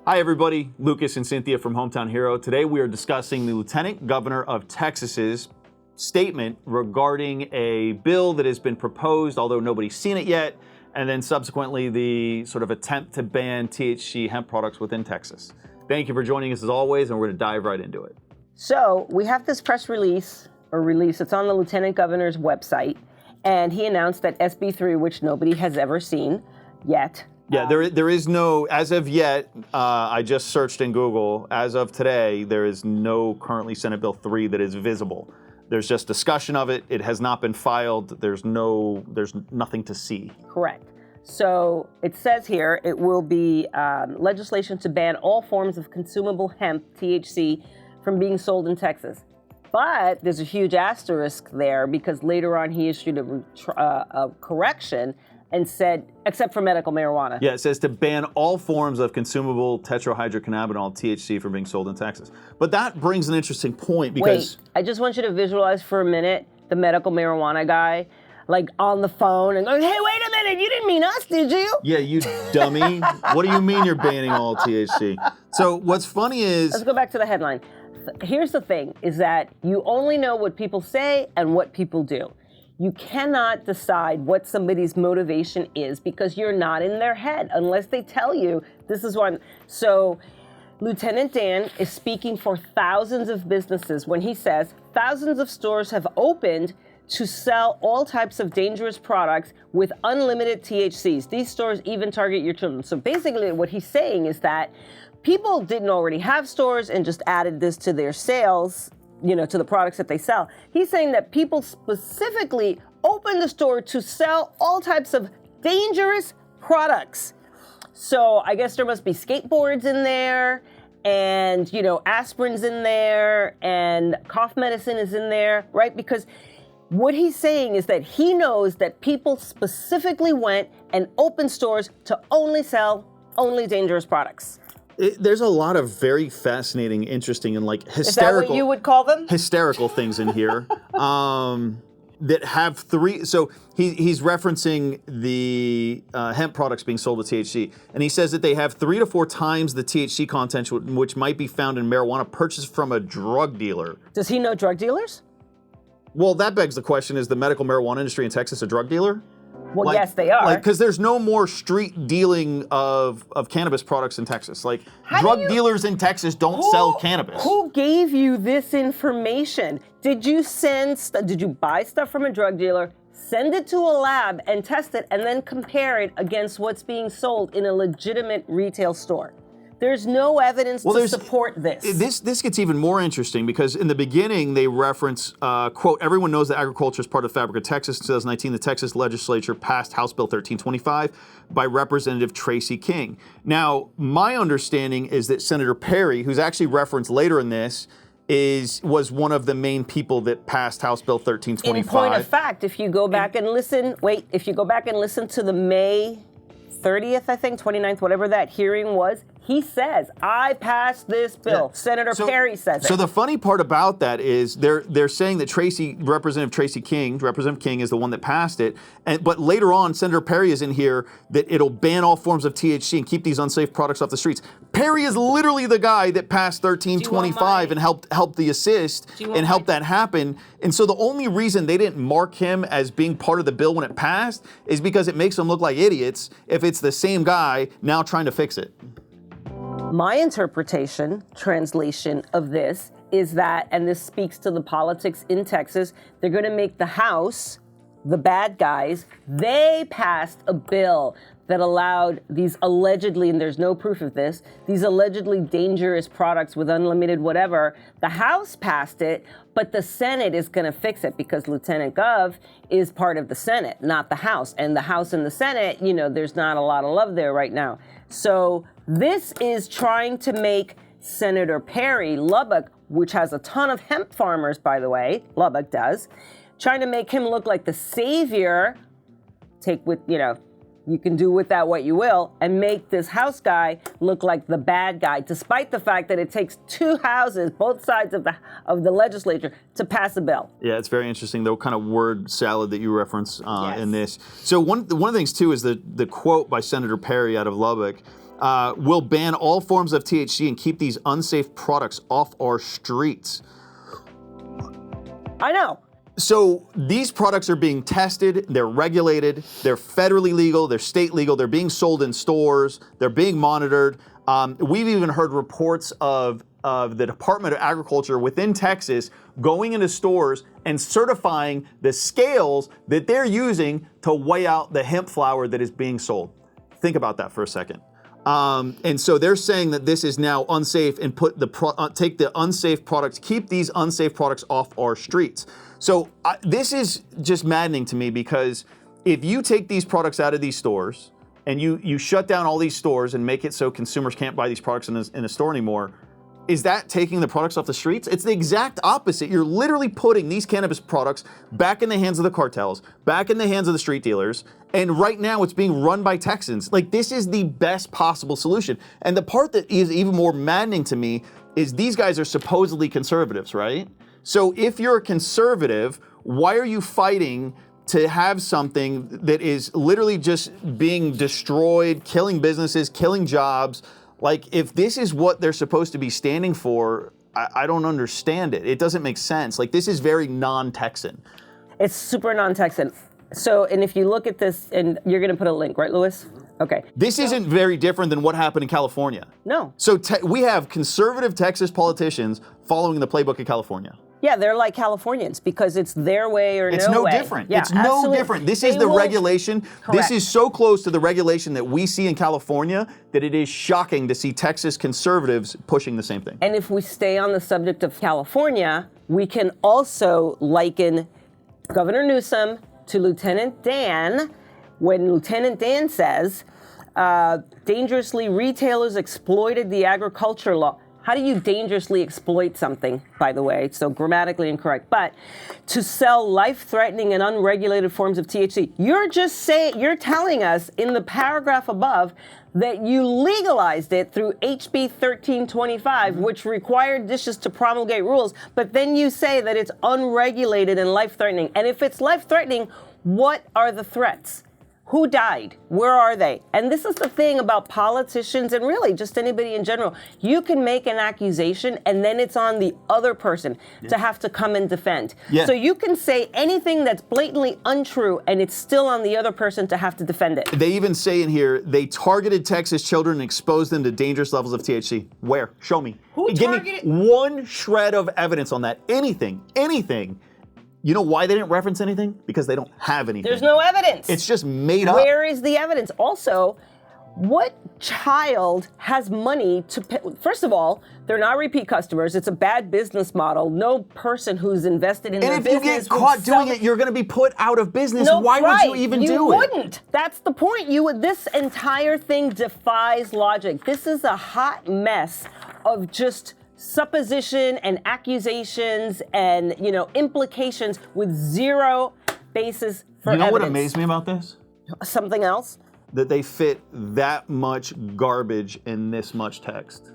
Hi everybody, Lukas and Cynthia from Hometown Hero. Today we are discussing the Lieutenant Governor of Texas's statement regarding a bill that has been proposed, although nobody's seen it yet, and then subsequently the sort of attempt to ban THC hemp products within Texas. Thank you for joining us as always, and we're going to dive right into it. So we have this press release, it's on the Lieutenant Governor's website, and he announced that SB 3, which nobody has ever seen yet. Yeah, there is no, as of yet, I just searched in Google, as of today, there is no currently Senate Bill 3 that is visible. There's just discussion of it. It has not been filed. There's nothing to see. Correct. So it says here, it will be legislation to ban all forms of consumable hemp, THC, from being sold in Texas. But there's a huge asterisk there because later on he issued a correction and said, except for medical marijuana. Yeah, it says to ban all forms of consumable tetrahydrocannabinol, THC, from being sold in Texas. But that brings an interesting point because... Wait, I just want you to visualize for a minute the medical marijuana guy, like on the phone and going, hey, wait a minute, you didn't mean us, did you? Yeah, you dummy. What do you mean you're banning all THC? So what's funny is... Let's go back to the headline. Here's the thing, is that you only know what people say and what people do. You cannot decide what somebody's motivation is because you're not in their head unless they tell you this is what. So Lieutenant Dan is speaking for thousands of businesses when he says thousands of stores have opened to sell all types of dangerous products with unlimited THCs. These stores even target your children. So basically what he's saying is that people didn't already have stores and just added this to their sales, to the products that they sell. He's saying that people specifically opened the store to sell all types of dangerous products. So I guess there must be skateboards in there and, aspirin's in there and cough medicine is in there, right? Because what he's saying is that he knows that people specifically went and opened stores to only sell dangerous products. There's a lot of very fascinating, interesting, and hysterical... Is that what you would call them? Hysterical things in here that have three... So he's referencing the hemp products being sold with THC, and he says that they have 3 to 4 times the THC content which might be found in marijuana purchased from a drug dealer. Does he know drug dealers? Well, that begs the question, is the medical marijuana industry in Texas a drug dealer? Well, yes, they are. Because there's no more street dealing of cannabis products in Texas. Drug dealers in Texas don't sell cannabis. Who gave you this information? Did you buy stuff from a drug dealer, send it to a lab and test it, and then compare it against what's being sold in a legitimate retail store? There's no evidence to support this. This gets even more interesting because in the beginning they reference, quote, everyone knows that agriculture is part of the fabric of Texas. In 2019, the Texas legislature passed House Bill 1325 by Representative Tracy King. Now, my understanding is that Senator Perry, who's actually referenced later in this, was one of the main people that passed House Bill 1325. In point of fact, if you go back and listen to the May 30th, I think, 29th, whatever that hearing was, he says, I passed this bill. Yeah. Senator Perry says it. So the funny part about that is they're saying that Representative King is the one that passed it. But later on, Senator Perry is in here that it'll ban all forms of THC and keep these unsafe products off the streets. Perry is literally the guy that passed 1325 and helped the assist and helped that happen. And so the only reason they didn't mark him as being part of the bill when it passed is because it makes them look like idiots if it's the same guy now trying to fix it. My translation of this is that, and this speaks to the politics in Texas, they're going to make the House, the bad guys, they passed a bill that allowed these allegedly, and there's no proof of this, these allegedly dangerous products with unlimited whatever. The House passed it, but the Senate is going to fix it because Lieutenant Gov is part of the Senate, not the House. And the House and the Senate, there's not a lot of love there right now. So this is trying to make Senator Perry, Lubbock, which has a ton of hemp farmers, by the way, Lubbock does, trying to make him look like the savior, you can do with that what you will, and make this House guy look like the bad guy, despite the fact that it takes 2 houses, both sides of the legislature, to pass a bill. Yeah, it's very interesting, the kind of word salad that you reference in this. So one of the things, too, is the quote by Senator Perry out of Lubbock. will ban all forms of THC and keep these unsafe products off our streets. I know. So these products are being tested, they're regulated, they're federally legal, they're state legal, they're being sold in stores, they're being monitored. We've even heard reports of the Department of Agriculture within Texas going into stores and certifying the scales that they're using to weigh out the hemp flower that is being sold. Think about that for a second. And so they're saying that this is now unsafe and take the unsafe products, keep these unsafe products off our streets. So this is just maddening to me, because if you take these products out of these stores and you shut down all these stores and make it so consumers can't buy these products in a store anymore, is that taking the products off the streets? It's the exact opposite. You're literally putting these cannabis products back in the hands of the cartels, back in the hands of the street dealers, and right now it's being run by Texans. Like, this is the best possible solution. And the part that is even more maddening to me is these guys are supposedly conservatives, right? So if you're a conservative, why are you fighting to have something that is literally just being destroyed, killing businesses, killing jobs? Like, if this is what they're supposed to be standing for, I don't understand it. It doesn't make sense. Like, this is very non-Texan. It's super non-Texan. So, and if you look at this, and you're going to put a link, right, Louis? Okay. This isn't very different than what happened in California. No. So we have conservative Texas politicians following the playbook of California. Yeah, they're like Californians because it's their way or it's no way. It's no different. Yeah, it's absolutely. no different. This is the regulation. Correct. This is so close to the regulation that we see in California that it is shocking to see Texas conservatives pushing the same thing. And if we stay on the subject of California, we can also liken Governor Newsom to Lieutenant Dan, when Lieutenant Dan says, dangerously retailers exploited the agriculture law. How do you dangerously exploit something, by the way? So grammatically incorrect. But to sell life-threatening and unregulated forms of THC. You're telling us in the paragraph above that you legalized it through HB 1325, which required dishes to promulgate rules. But then you say that it's unregulated and life-threatening. And if it's life-threatening, what are the threats? Who died? Where are they? And this is the thing about politicians and really just anybody in general. You can make an accusation and then it's on the other person to have to come and defend. Yeah. So you can say anything that's blatantly untrue and it's still on the other person to have to defend it. They even say in here, they targeted Texas children and exposed them to dangerous levels of THC. Where? Show me. Give me one shred of evidence on that. Anything. You know why they didn't reference anything? Because they don't have anything. There's no evidence. It's just made up. Where is the evidence? Also, what child has money to pay? First of all, they're not repeat customers. It's a bad business model. No person who's invested in their business. And if you get caught doing it, you're going to be put out of business. No, why would you even do it? You wouldn't. That's the point. This entire thing defies logic. This is a hot mess of just supposition and accusations and, implications with zero basis for evidence. You know what amazed me about this? Something else? That they fit that much garbage in this much text.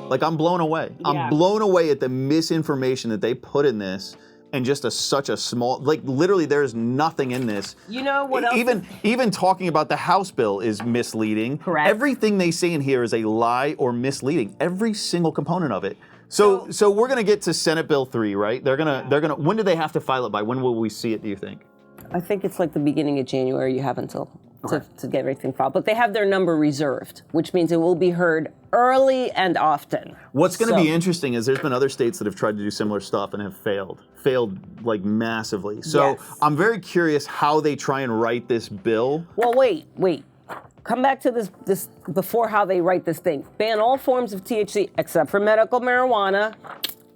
Like, I'm blown away. Yeah. I'm blown away at the misinformation that they put in this, and just such a small, literally there's nothing in this. You know what else? Even talking about the House bill is misleading. Correct. Everything they say in here is a lie or misleading. Every single component of it. So we're gonna get to Senate Bill 3, right? They're gonna. When do they have to file it by? When will we see it? Do you think? I think it's like the beginning of January. You have until to get everything filed, but they have their number reserved, which means it will be heard early and often. What's going to be interesting is there's been other states that have tried to do similar stuff and have failed like massively. So yes. I'm very curious how they try and write this bill. Well, wait. Come back to this before how they write this thing. Ban all forms of THC except for medical marijuana.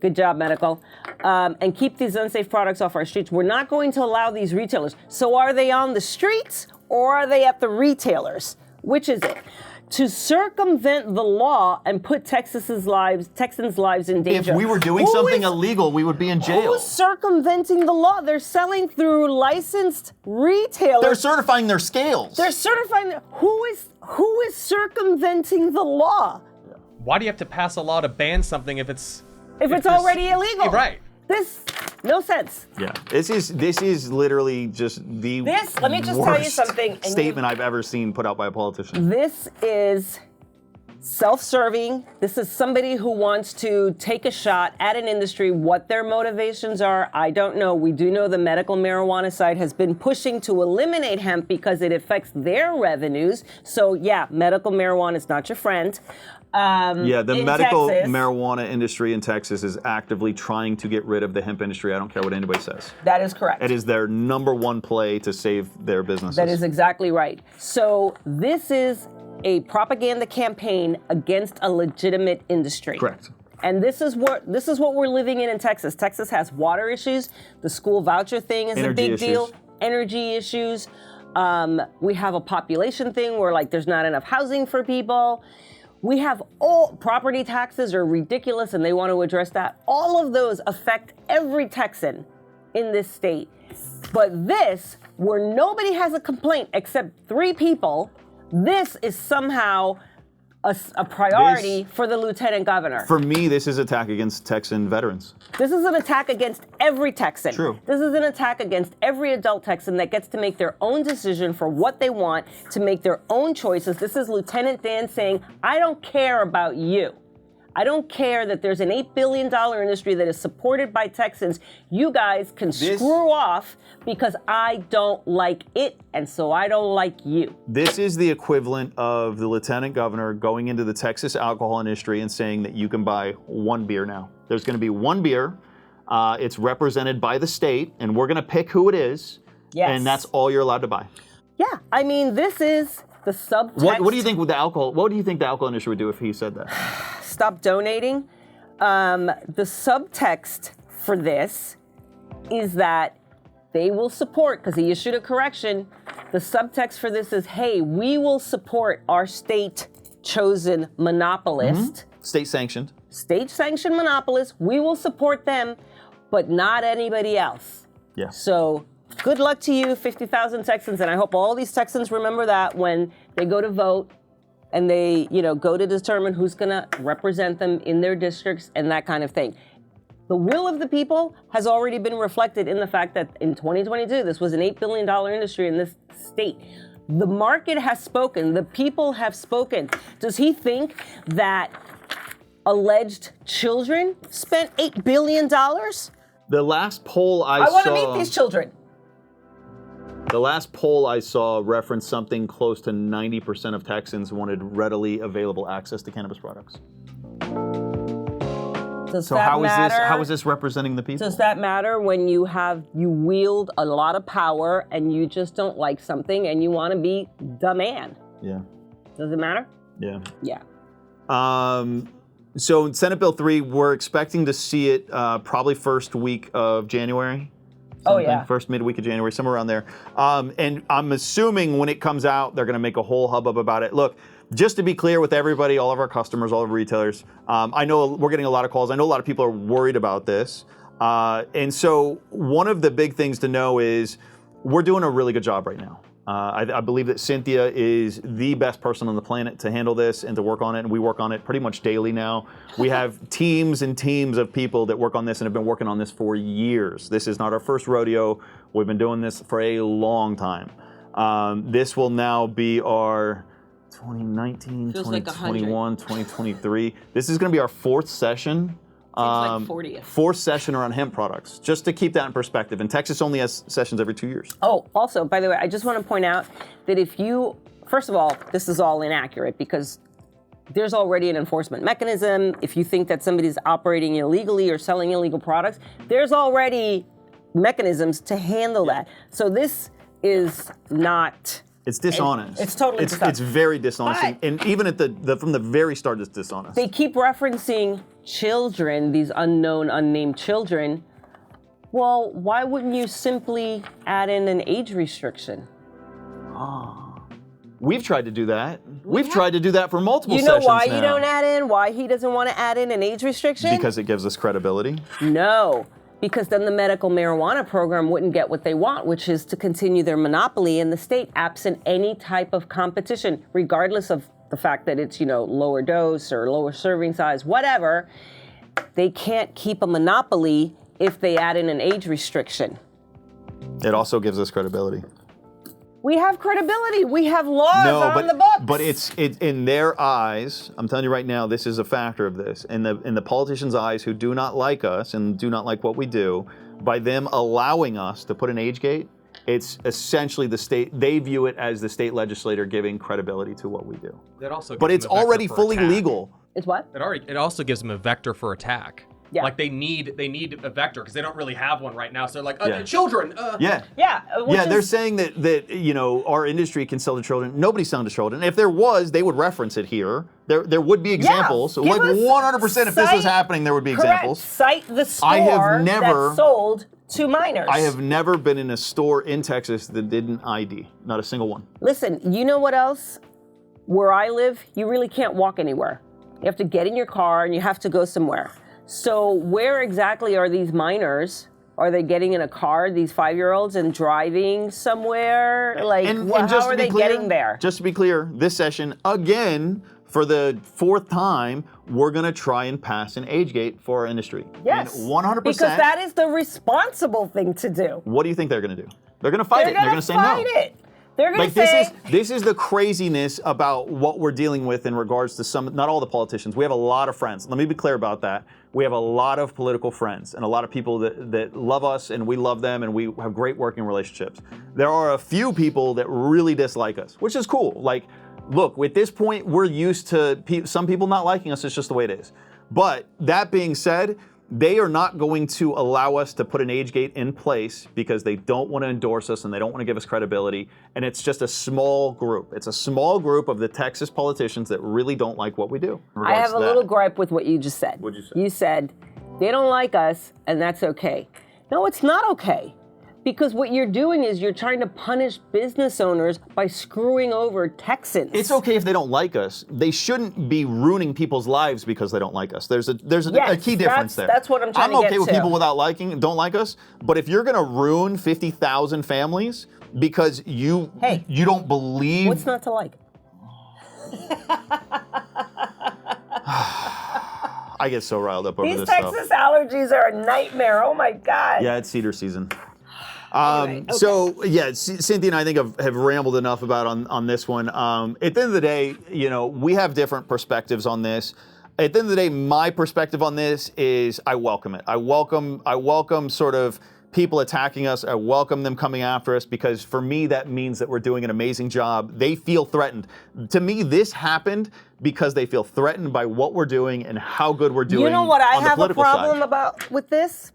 Good job, medical. And keep these unsafe products off our streets. We're not going to allow these retailers. So are they on the streets or are they at the retailers? Which is it? To circumvent the law and put Texans' lives in danger. If we were doing something illegal, we would be in jail. Who's circumventing the law? They're selling through licensed retailers. They're certifying their scales. They're certifying. Who is circumventing the law? Why do you have to pass a law to ban something if it's already illegal? Right. This no sense. Yeah, this is literally just the let me just tell you something. statement I've ever seen put out by a politician. This is self-serving. This is somebody who wants to take a shot at an industry. What their motivations are, I don't know. We do know the medical marijuana side has been pushing to eliminate hemp because it affects their revenues. So yeah, medical marijuana is not your friend. The medical Texas, marijuana industry in Texas is actively trying to get rid of the hemp industry. I don't care what anybody says. That is correct. It is their number one play to save their businesses. That is exactly right. So this is a propaganda campaign against a legitimate industry. Correct. And this is what we're living in Texas. Texas has water issues. The school voucher thing is a big deal. Energy issues. We have a population thing where like there's not enough housing for people. We have all property taxes are ridiculous and they want to address that. All of those affect every Texan in this state. But this, where nobody has a complaint except 3 people, this is somehow a priority for the lieutenant governor. For me, this is an attack against Texan veterans. This is an attack against every Texan. True. This is an attack against every adult Texan that gets to make their own decision for what they want, to make their own choices. This is Lieutenant Dan saying, I don't care about you. I don't care that there's an $8 billion industry that is supported by Texans. You guys can screw off because I don't like it, and so I don't like you. This is the equivalent of the lieutenant governor going into the Texas alcohol industry and saying that you can buy 1 beer now. There's going to be 1 beer. It's represented by the state, and we're going to pick who it is, and that's all you're allowed to buy. Yeah, I mean, this is the subtext. What do you think with the alcohol? What do you think the alcohol industry would do if he said that? Stop donating. The subtext for this is that they will support, because he issued a correction, the subtext for this is, hey, we will support our state-chosen monopolist. State-sanctioned. State-sanctioned monopolist. We will support them, but not anybody else. Yeah. So good luck to you, 50,000 Texans, and I hope all these Texans remember that when they go to vote and they, go to determine who's going to represent them in their districts and that kind of thing. The will of the people has already been reflected in the fact that in 2022, this was an $8 billion industry in this state. The market has spoken. The people have spoken. Does he think that alleged children spent $8 billion? The last poll I saw... I want to meet these children. The last poll I saw referenced something close to 90% of Texans wanted readily available access to cannabis products. So how is this representing the people? Does that matter when you wield a lot of power and you just don't like something and you want to be the man? Yeah. Does it matter? Yeah. Yeah. So in Senate Bill 3, we're expecting to see it probably first week of January. Oh, yeah. First midweek of January, somewhere around there. And I'm assuming when it comes out, they're going to make a whole hubbub about it. Look, just to be clear with everybody, all of our customers, all of our retailers, I know we're getting a lot of calls. I know a lot of people are worried about this. And so one of the big things to know is we're doing a really good job right now. I believe that Cynthia is the best person on the planet to handle this and to work on it, and we work on it pretty much daily now. We have teams and teams of people that work on this and have been working on this for years. This is not our first rodeo. We've been doing this for a long time. This will now be our 2019, 2021, 2023. This is going to be our 4th session. Like 40th. 4th session around hemp products, just to keep that in perspective. And Texas only has sessions every 2 years. Oh, also, by the way, I just want to point out that first of all, this is all inaccurate because there's already an enforcement mechanism. If you think that somebody's operating illegally or selling illegal products, there's already mechanisms to handle that. So this is not... It's dishonest. It's totally dishonest. It's very dishonest. And even at from the very start, it's dishonest. They keep referencing children, these unknown, unnamed children. Well, why wouldn't you simply add in an age restriction? We've tried to do that. We've tried to do that for multiple sessions now. You know why you don't add in? Why he doesn't want to add in an age restriction? Because it gives us credibility. No. Because then the medical marijuana program wouldn't get what they want, which is to continue their monopoly in the state absent any type of competition, regardless of the fact that it's, lower dose or lower serving size, whatever. They can't keep a monopoly if they add in an age restriction. It also gives us credibility. We have credibility. We have laws on the books. But it's in their eyes. I'm telling you right now, this is a factor of this. In the politicians' eyes, who do not like us and do not like what we do, by them allowing us to put an age gate, it's essentially the state. They view it as the state legislator giving credibility to what we do. That also But gives it's them a vector already for fully attack. legal. It's what? It also gives them a vector for attack. Yeah. Like they need a vector because they don't really have one right now. So they're like, Yeah. children. Yeah. Yeah. They're saying that our industry can sell to children. Nobody's selling to children. If there was, they would reference it here. There would be examples. give Like us 100%, if this was happening, there would be Correct. examples. Cite the store I have never- that sold to minors. I have never been in a store in Texas that didn't ID. Not a single one. Listen, you know what else? Where I live, you really can't walk anywhere. You have to get in your car and you have to go somewhere. So where exactly are these minors? Are they getting in a car, these 5-year-olds, and driving somewhere? Like, And how just are to be they clear, getting there? Just to be clear, this session, again, for the 4th time, we're going to try and pass an age gate for our industry. Yes. And 100%. Because that is the responsible thing to do. What do you think they're going to do? They're going to fight it. They're going to say no. fight it. They're going Like to say... this is the craziness about what we're dealing with in regards to some, not all the politicians. We have a lot of friends. Let me be clear about that. We have a lot of political friends and a lot of people that love us and we love them and we have great working relationships. There are a few people that really dislike us, which is cool. Like, look, at this point, we're used to some people not liking us. It's just the way it is. But that being said, they are not going to allow us to put an age gate in place because they don't want to endorse us and they don't want to give us credibility. And it's just a small group. It's a small group of the Texas politicians that really don't like what we do. I have a little gripe with what you just said. What'd you say? You said, they don't like us and that's okay. No, it's not okay. Because what you're doing is you're trying to punish business owners by screwing over Texans. It's okay if they don't like us. They shouldn't be ruining people's lives because they don't like us. There's a Yes, key difference there. that's what I'm trying to I'm get okay with to. people don't like us, but if you're going to ruin 50,000 families because you don't believe... What's not to like? I get so riled up over These this Texas stuff. allergies are a nightmare. Oh my God. Yeah, it's cedar season. Anyway, okay. So yeah, Cynthia and I think have rambled enough about on this one. At the end of the day, we have different perspectives on this. At the end of the day, my perspective on this is I welcome it. I welcome sort of people attacking us. I welcome them coming after us because for me that means that we're doing an amazing job. They feel threatened. To me, this happened because they feel threatened by what we're doing and how good we're doing. You know what I on the have a political problem side. about with this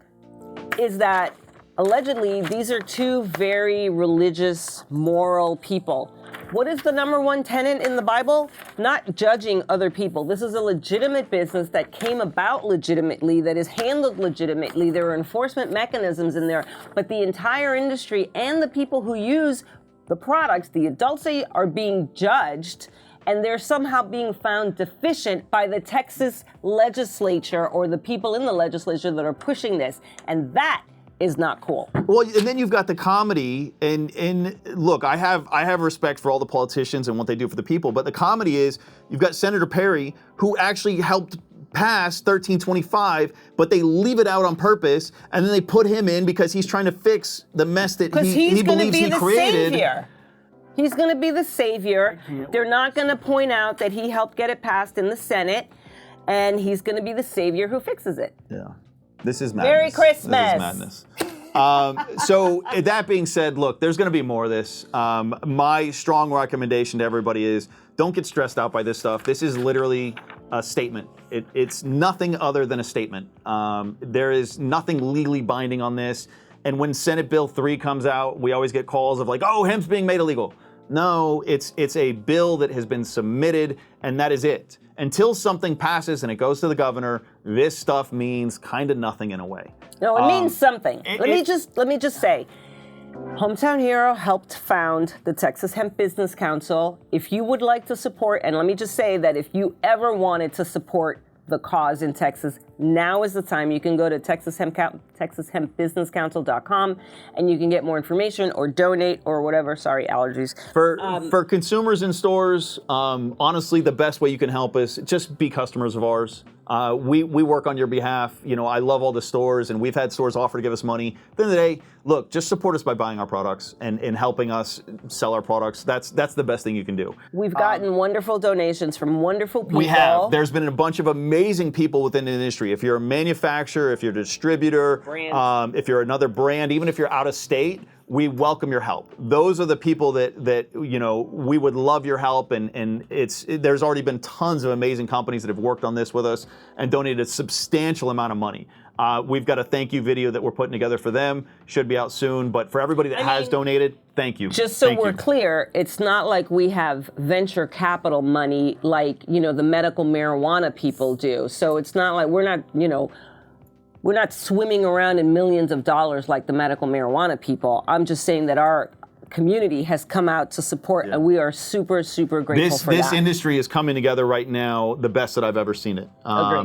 is that allegedly these are two very religious, moral people. What is the number one tenet in the Bible? Not judging other people. This is a legitimate business that came about legitimately, that is handled legitimately. There are enforcement mechanisms in there, but the entire industry and the people who use the products, the adults, are being judged, and they're somehow being found deficient by the Texas legislature or the people in the legislature that are pushing this, and that is not cool. Well, and then you've got the comedy, and look, I have respect for all the politicians and what they do for the people, but the comedy is you've got Senator Perry, who actually helped pass 1325, but they leave it out on purpose, and then they put him in because he's trying to fix the mess that he believes he created. Savior. He's going to be the savior. They're not going to point out that he helped get it passed in the Senate, and he's going to be the savior who fixes it. Yeah. This is madness. Merry Christmas. This is madness. So that being said, look, there's going to be more of this. My strong recommendation to everybody is don't get stressed out by this stuff. This is literally a statement. It's nothing other than a statement. There is nothing legally binding on this. And when Senate Bill 3 comes out, we always get calls of like, oh, hemp's being made illegal. No, it's a bill that has been submitted, and that is it. Until something passes and it goes to the governor, this stuff means kind of nothing in a way. No, it means something. Let me just say, Hometown Hero helped found the Texas Hemp Business Council. If you would like to support, and let me just say that if you ever wanted to support the cause in Texas, now is the time. You can go to TexasHempBusinessCouncil.com and you can get more information or donate or whatever. Sorry, allergies. For consumers in stores, honestly, the best way you can help us, just be customers of ours. We work on your behalf. You know, I love all the stores, and we've had stores offer to give us money. At the end of the day, look, just support us by buying our products and helping us sell our products. That's the best thing you can do. We've gotten wonderful donations from wonderful people. We have. There's been a bunch of amazing people within the industry. If you're a manufacturer, if you're a distributor, if you're another brand, even if you're out of state, we welcome your help. Those are the people that you know, we would love your help, and there's already been tons of amazing companies that have worked on this with us and donated a substantial amount of money. We've got a thank you video that we're putting together for them. Should be out soon, but for everybody that has donated, thank you. Just so we're clear, it's not like we have venture capital money like, you know, the medical marijuana people do. So it's not like we're not, you know, we're not swimming around in millions of dollars like the medical marijuana people. I'm just saying that our community has come out to support, and we are super, super grateful for that. This industry is coming together right now the best that I've ever seen it.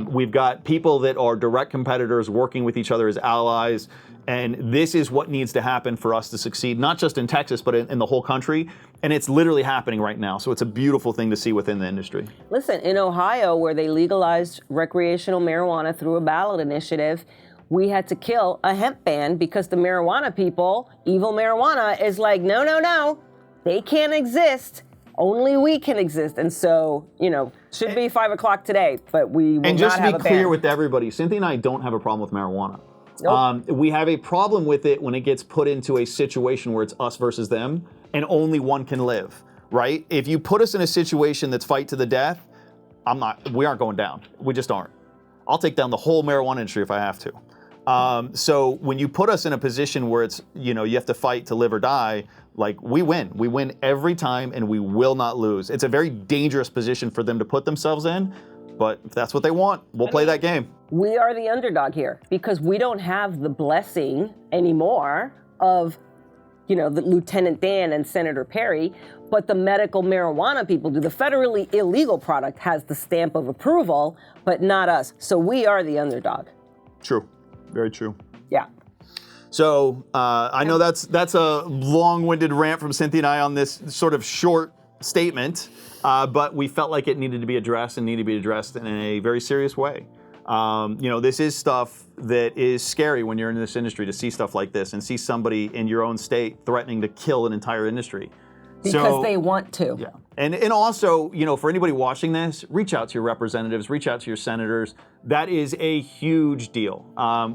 We've got people that are direct competitors working with each other as allies, and this is what needs to happen for us to succeed, not just in Texas, but in the whole country. And it's literally happening right now. So it's a beautiful thing to see within the industry. Listen, in Ohio, where they legalized recreational marijuana through a ballot initiative, we had to kill a hemp ban because the marijuana people, evil marijuana, is like, no, no, no, they can't exist. Only we can exist. And so, you know, should be 5 o'clock today, but we will not have a ban. And just to be clear with everybody, Cynthia and I don't have a problem with marijuana. Nope. We have a problem with it when it gets put into a situation where it's us versus them and only one can live, right? If you put us in a situation that's fight to the death, we aren't going down. We just aren't. I'll take down the whole marijuana industry if I have to. So when you put us in a position where it's, you know, you have to fight to live or die, like we win every time, and we will not lose. It's a very dangerous position for them to put themselves in, but if that's what they want, we'll play that game. We are the underdog here because we don't have the blessing anymore of, you know, the Lieutenant Dan and Senator Perry, but the medical marijuana people do. The federally illegal product has the stamp of approval, but not us. So we are the underdog. True. Very true. Yeah. So I know that's a long-winded rant from Cynthia and I on this sort of short statement, but we felt like it needed to be addressed and needed to be addressed in a very serious way. You know, this is stuff that is scary when you're in this industry, to see stuff like this and see somebody in your own state threatening to kill an entire industry. Because they want to. Yeah. And also, you know, for anybody watching this, reach out to your representatives, reach out to your senators. That is a huge deal.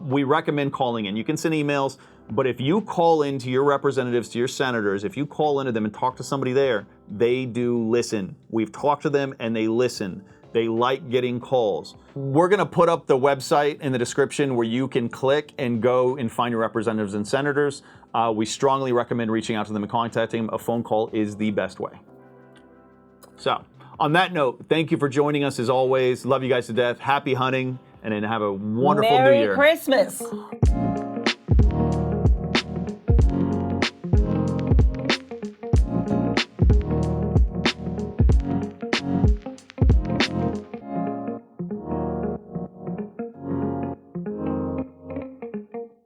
We recommend calling in. You can send emails, but if you call in to your representatives, to your senators, if you call into them and talk to somebody there, they do listen. We've talked to them and they listen. They like getting calls. We're gonna put up the website in the description where you can click and go and find your representatives and senators. We strongly recommend reaching out to them and contacting them. A phone call is the best way. So, on that note, thank you for joining us as always. Love you guys to death. Happy hunting, and then have a wonderful New Year. Merry Christmas.